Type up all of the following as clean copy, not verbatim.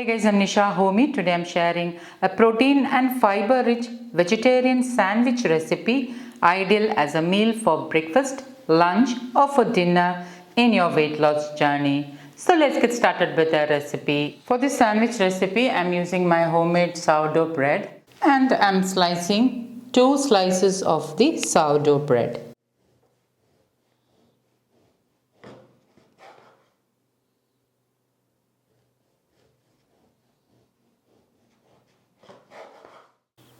Hey guys, I'm Nisa Homey. Today I'm sharing a protein and fiber rich vegetarian sandwich recipe ideal as a meal for breakfast, lunch or for dinner in your weight loss journey. So let's get started with the recipe. For this sandwich recipe, I'm using my homemade sourdough bread and I'm slicing 2 slices of the sourdough bread.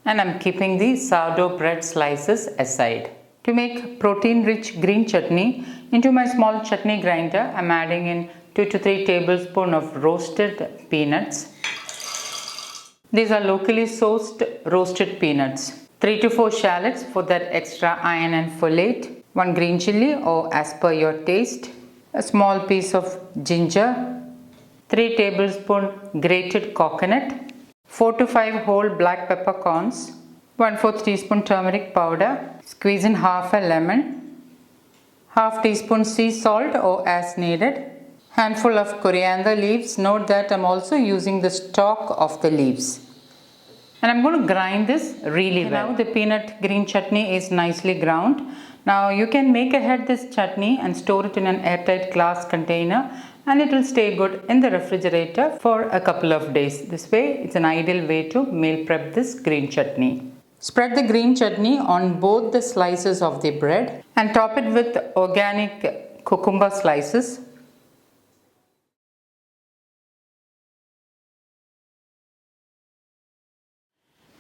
And I'm keeping the sourdough bread slices aside. To make protein rich green chutney, into my small chutney grinder, I'm adding in 2 to 3 tablespoons of roasted peanuts. These are locally sourced roasted peanuts. 3 to 4 shallots for that extra iron and folate. 1 green chilli or as per your taste. A small piece of ginger. 3 tablespoons grated coconut. 4 to 5 whole black peppercorns, 1/4 teaspoon turmeric powder, squeeze in half a lemon, half teaspoon sea salt or as needed, handful of coriander leaves. Note that I'm also using the stalk of the leaves. And I'm going to grind this really well. Now the peanut green chutney is nicely ground. Now you can make ahead this chutney and store it in an airtight glass container and it will stay good in the refrigerator for a couple of days. This way it's an ideal way to meal prep this green chutney. Spread the green chutney on both the slices of the bread and top it with organic cucumber slices.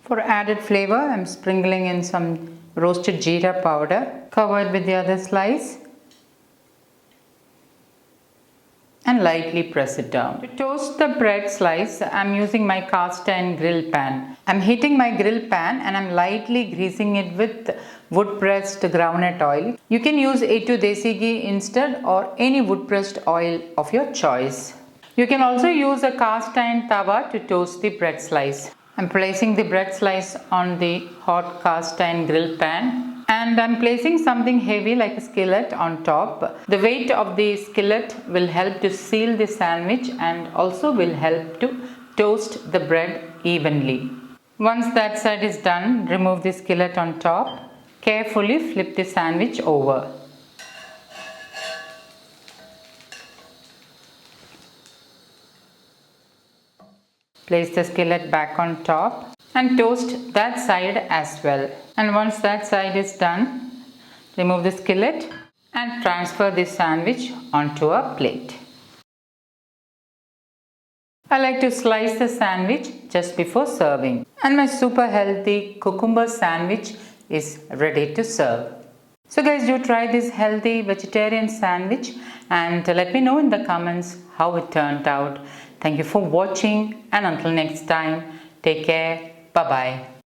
For added flavor, I'm sprinkling in some roasted jeera powder, covered with the other slice and lightly press it down. To toast the bread slice, I'm using my cast iron grill pan. I'm heating my grill pan and I'm lightly greasing it with wood pressed groundnut oil. You can use A2 desi ghee instead or any wood pressed oil of your choice. You can also use a cast iron tawa to toast the bread slice. I'm placing the bread slice on the hot cast iron grill pan and I'm placing something heavy like a skillet on top. The weight of the skillet will help to seal the sandwich and also will help to toast the bread evenly. Once that side is done, remove the skillet on top. Carefully flip the sandwich over. Place the skillet back on top and toast that side as well. And once that side is done, remove the skillet and transfer the sandwich onto a plate. I like to slice the sandwich just before serving. And my super healthy cucumber sandwich is ready to serve. So guys, do try this healthy vegetarian sandwich and let me know in the comments how it turned out. Thank you for watching and until next time, take care. Bye-bye.